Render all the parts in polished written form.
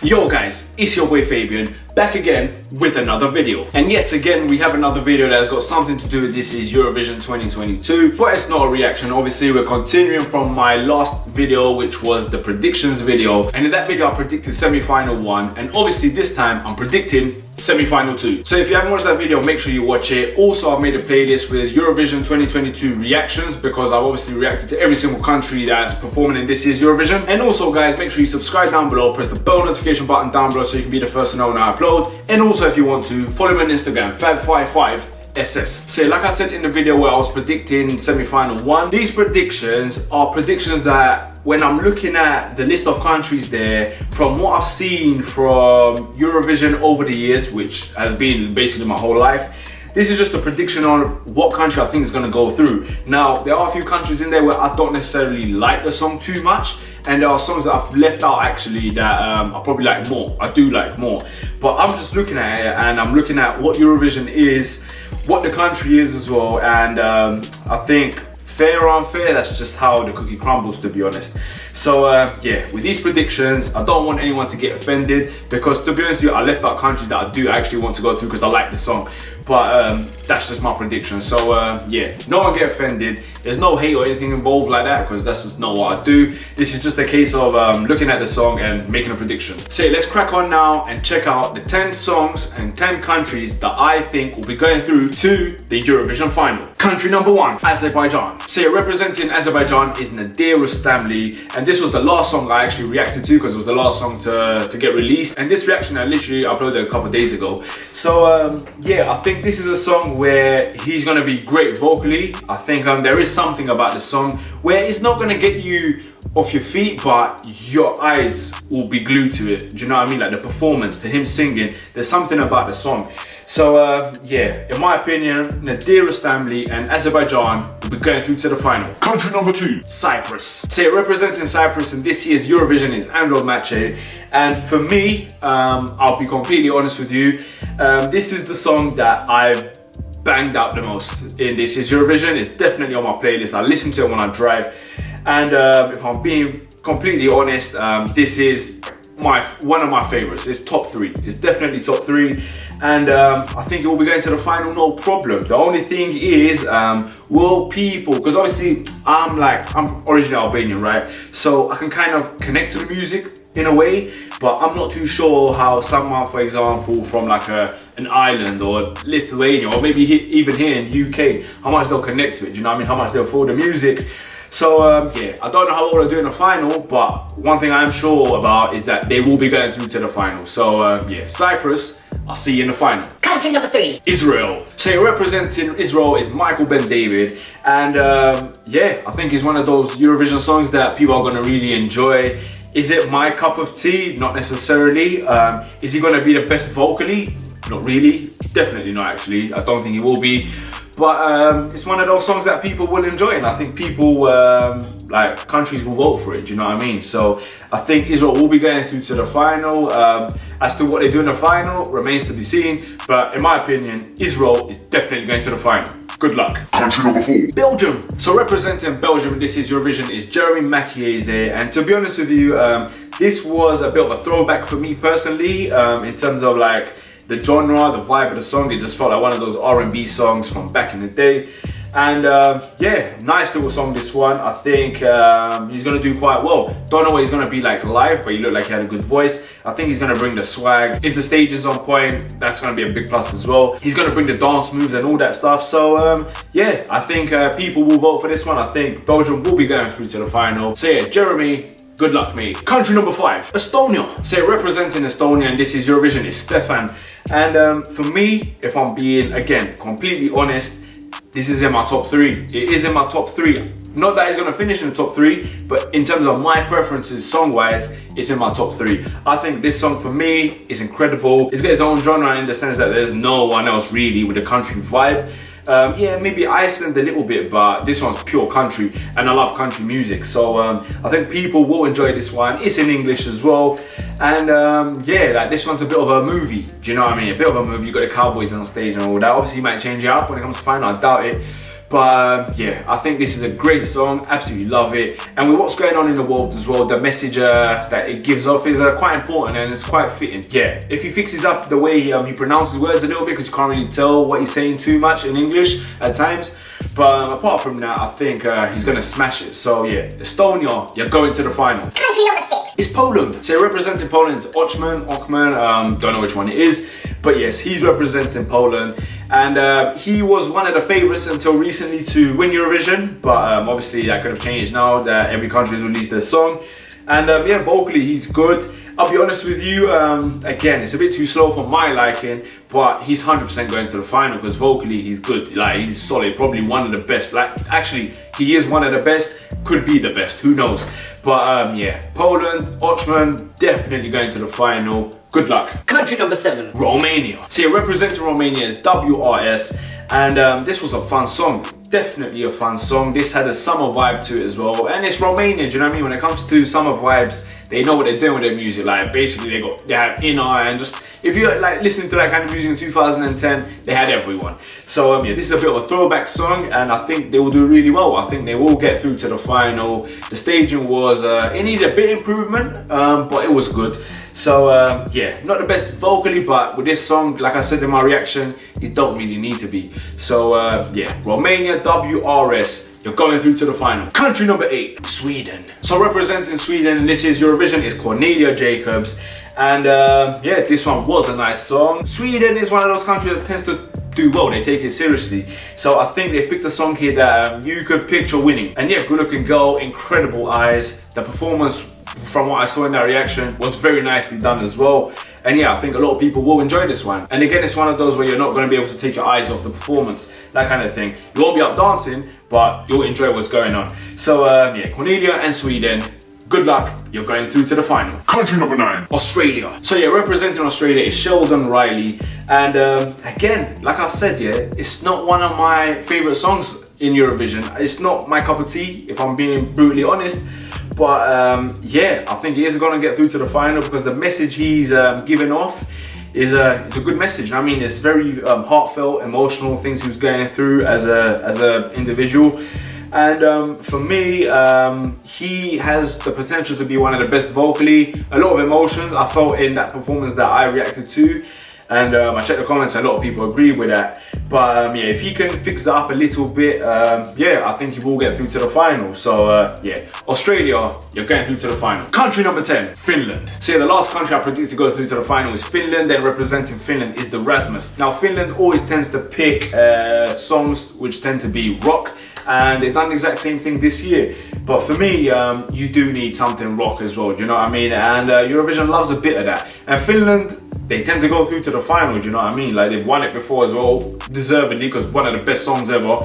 Yo guys, it's your boy Fabian, back again with another video. And yet again we have another video that has got something to do with this is Eurovision 2022, but it's not a reaction. Obviously we're continuing from my last video, which was the predictions video, and in that video I predicted semi-final 1, and obviously this time I'm predicting semi-final 2. So if you haven't watched that video, make sure you watch it. Also, I've made a playlist with Eurovision 2022 reactions because I've obviously reacted to every single country that's performing in this year's Eurovision. And also guys, make sure you subscribe down below, press the bell notification button down below so you can be the first to know when I upload. And also if you want to, follow me on Instagram, Fab55SS. So like I said in the video where I was predicting semi-final 1, these predictions are predictions that when I'm looking at the list of countries there, from what I've seen from Eurovision over the years, which has been basically my whole life, this is just a prediction on what country I think is going to go through. Now, there are a few countries in there where I don't necessarily like the song too much, and there are songs that I've left out actually that I probably like more. I do like more. But I'm just looking at it and I'm looking at what Eurovision is, what the country is as well, and I think fair or unfair, that's just how the cookie crumbles, to be honest. So yeah, with these predictions, I don't want anyone to get offended because, to be honest with you, I left out countries that I do actually want to go through because I like the song. But that's just my prediction. So yeah, no one get offended. There's no hate or anything involved like that because that's just not what I do. This is just a case of looking at the song and making a prediction. So let's crack on now and check out the 10 songs and 10 countries that I think will be going through to the Eurovision final. Country number 1, Azerbaijan. So representing Azerbaijan is Nadir Rustamli, and this was the last song I actually reacted to because it was the last song to get released. And this reaction I literally uploaded a couple of days ago. So yeah, I think this is a song where he's going to be great vocally. I think there is something about the song where it's not going to get you off your feet, but your eyes will be glued to it. Do you know what I mean? Like the performance, to him singing, there's something about the song. So yeah, in my opinion, Nadir Rustamli and Azerbaijan will be going through to the final. Country number 2, Cyprus. So representing Cyprus in this year's Eurovision is Andro Mace, and for me, I'll be completely honest with you, this is the song that I've banged out the most in this year's Eurovision. It's definitely on my playlist. I listen to it when I drive, and if I'm being completely honest, this is one of my favorites. It's top 3. It's definitely top 3, and I think it will be going to the final no problem. The only thing is, will people, because obviously I'm originally Albanian, right? So I can kind of connect to the music in a way, but I'm not too sure how someone, for example, from like an island or Lithuania, or maybe even here in UK, how much they'll connect to it. Do you know what I mean? How much they'll feel the music. So yeah, I don't know how well they'll do in the final, but one thing I am sure about is that they will be going through to the final. So yeah, Cyprus, I'll see you in the final. Country number 3, Israel. So representing Israel is Michael Ben David, and yeah, I think it's one of those Eurovision songs that people are going to really enjoy. Is it my cup of tea? Not necessarily. Is he going to be the best vocally? Not really. Definitely not, actually. I don't think he will be. But it's one of those songs that people will enjoy, and I think people, like countries, will vote for it. Do you know what I mean? So I think Israel will be going through to the final. As to what they do in the final remains to be seen. But in my opinion, Israel is definitely going to the final. Good luck. Country number 4, Belgium. So representing Belgium, this is Eurovision, is Jeremy Machiese, and to be honest with you, this was a bit of a throwback for me personally, in terms of like the genre, the vibe of the song. It just felt like one of those R&B songs from back in the day. And yeah, nice little song, this one. I think he's going to do quite well. Don't know what he's going to be like live, but he looked like he had a good voice. I think he's going to bring the swag. If the stage is on point, that's going to be a big plus as well. He's going to bring the dance moves and all that stuff. So yeah, I think people will vote for this one. I think Belgium will be going through to the final. So yeah, Jeremy, good luck, mate. Country number 5, Estonia. So representing Estonia, and this is Eurovision, is Stefan. And for me, if I'm being, again, completely honest, this is in my top 3. It is in my top 3. Not that it's going to finish in the top 3, but in terms of my preferences song-wise, it's in my top 3. I think this song for me is incredible. It's got its own genre in the sense that there's no one else really with a country vibe. Yeah, maybe Iceland a little bit, but this one's pure country, and I love country music. So I think people will enjoy this one. It's in English as well. And yeah, like this one's a bit of a movie. Do you know what I mean? A bit of a movie. You got the cowboys on stage and all that. Obviously, you might change it up when it comes to final. I doubt it. But yeah, I think this is a great song, absolutely love it. And with what's going on in the world as well, the message that it gives off is quite important and it's quite fitting. Yeah, if he fixes up the way he pronounces words a little bit, because you can't really tell what he's saying too much in English at times. But apart from that, I think he's gonna smash it. So yeah, Estonia, you're going to the final. Country number 6. It's Poland. So representing Poland is Ochman, don't know which one it is. But yes, he's representing Poland. And he was one of the favourites until recently to win Eurovision. But obviously that could have changed now that every country's released their song. And yeah, vocally he's good. I'll be honest with you, again, it's a bit too slow for my liking, but he's 100% going to the final because vocally he's good. Like, he's solid, probably one of the best. Like, actually, he is one of the best, could be the best, who knows. But yeah, Poland, Ochman, definitely going to the final. Good luck. Country number 7. Romania. So yeah, representing Romania is WRS, and this was a fun song. Definitely a fun song. This had a summer vibe to it as well, and it's Romanian, do you know what I mean? When it comes to summer vibes, they know what they're doing with their music. Like, basically they have inner, and just if you're like listening to that kind of music in 2010, they had everyone. So yeah, this is a bit of a throwback song, and I think they will do really well. I think they will get through to the final. The staging was it needed a bit improvement, but it was good. So yeah, not the best vocally, but with this song, like I said in my reaction, you don't really need to be. So yeah, Romania, WRS, you're going through to the final. Country number 8, Sweden. So representing Sweden, this is Eurovision, is Cornelia Jacobs. And yeah, this one was a nice song. Sweden is one of those countries that tends to do well, they take it seriously. So I think they've picked a song here that you could picture winning. And yeah, good looking girl, incredible eyes. The performance, from what I saw in that reaction, was very nicely done as well. And yeah, I think a lot of people will enjoy this one. And again, it's one of those where you're not going to be able to take your eyes off the performance, that kind of thing. You won't be up dancing, but you'll enjoy what's going on. So yeah, Cornelia and Sweden, good luck, you're going through to the final. Country number 9. Australia. So yeah, representing Australia is Sheldon Riley. And again, like I've said, yeah, it's not one of my favourite songs in Eurovision. It's not my cup of tea, if I'm being brutally honest. But yeah, I think he is going to get through to the final because the message he's giving off is a good message. I mean, it's very heartfelt, emotional things he was going through as a individual. And for me, he has the potential to be one of the best vocally. A lot of emotions I felt in that performance that I reacted to. And I checked the comments, a lot of people agree with that. But yeah, if he can fix that up a little bit, yeah, I think he will get through to the final. So yeah, Australia, you're going through to the final. Country number 10, Finland. So yeah, the last country I predict to go through to the final is Finland. Then representing Finland is the Rasmus. Now Finland always tends to pick songs which tend to be rock, and they've done the exact same thing this year. But for me, you do need something rock as well, do you know what I mean? And Eurovision loves a bit of that. And Finland, they tend to go through to the final, do you know what I mean? Like, they've won it before as well, deservedly, because one of the best songs ever.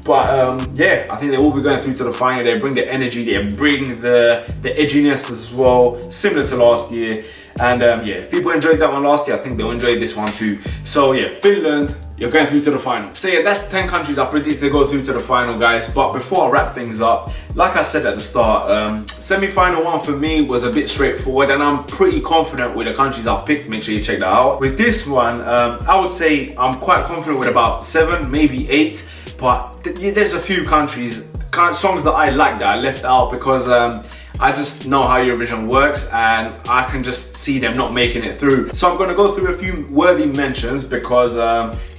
But yeah, I think they will be going through to the final. They bring the energy, they bring the edginess as well, similar to last year. And yeah, if people enjoyed that one last year, I think they'll enjoy this one too. So yeah, Finland, you're going through to the final. So yeah, that's 10 countries I predict to go through to the final, guys. But before I wrap things up, like I said at the start, semi-final one for me was a bit straightforward, and I'm pretty confident with the countries I picked. Make sure you check that out. With this one, I would say I'm quite confident with about 7, maybe 8. But there's a few countries, songs that I like that I left out because I just know how Eurovision works and I can just see them not making it through. So I'm going to go through a few worthy mentions because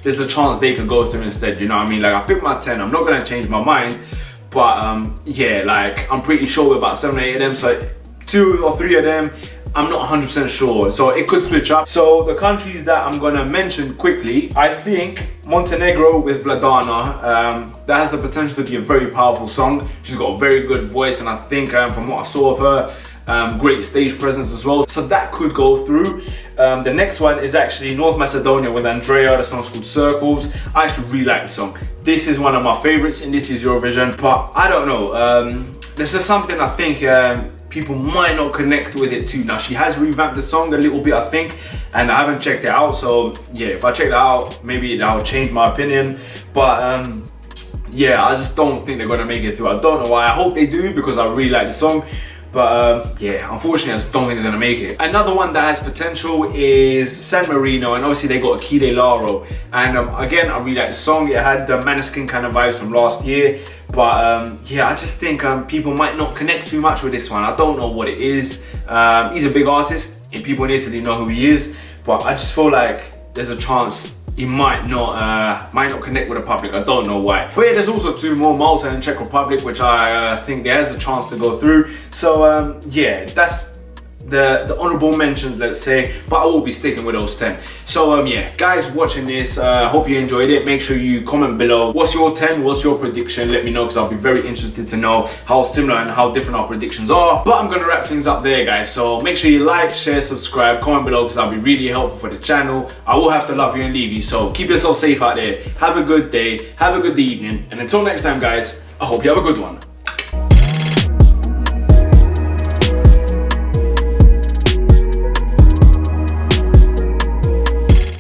there's a chance they could go through instead, you know what I mean? Like, I picked my 10, I'm not going to change my mind, but yeah, like, I'm pretty sure with about 7 or 8 of them, so 2 or 3 of them, I'm not 100% sure, so it could switch up. So the countries that I'm gonna mention quickly, I think Montenegro with Vladana, that has the potential to be a very powerful song. She's got a very good voice, and I think from what I saw of her, great stage presence as well. So that could go through. The next one is actually North Macedonia with Andrea. The song's called Circles. I actually really like the song. This is one of my favorites, and this is Eurovision, but I don't know. There's just something I think people might not connect with it too. Now, she has revamped the song a little bit, I think, and I haven't checked it out. So yeah, if I check that out, maybe that'll change my opinion. But yeah, I just don't think they're gonna make it through. I don't know why. I hope they do because I really like the song. But yeah, unfortunately, I just don't think it's gonna make it. Another one that has potential is San Marino, and obviously they got Akide Laro. And again, I really like the song. It had the Maneskin kind of vibes from last year. But yeah, I just think people might not connect too much with this one. I don't know what it is. He's a big artist, and people in Italy know who he is. But I just feel like there's a chance he might not connect with the public. I don't know why. But yeah, there's also two more, Malta and Czech Republic, which I think there's a chance to go through. So yeah, that's the honorable mentions, let's say, but I will be sticking with those 10. So yeah, guys watching this, hope you enjoyed it. Make sure you comment below, what's your 10, what's your prediction? Let me know, because I'll be very interested to know how similar and how different our predictions are. But I'm gonna wrap things up there, guys, so make sure you like, share, subscribe, comment below, because that'll be really helpful for the channel. I will have to love you and leave you, so keep yourself safe out there. Have a good day, have a good evening, and until next time, guys, I hope you have a good one.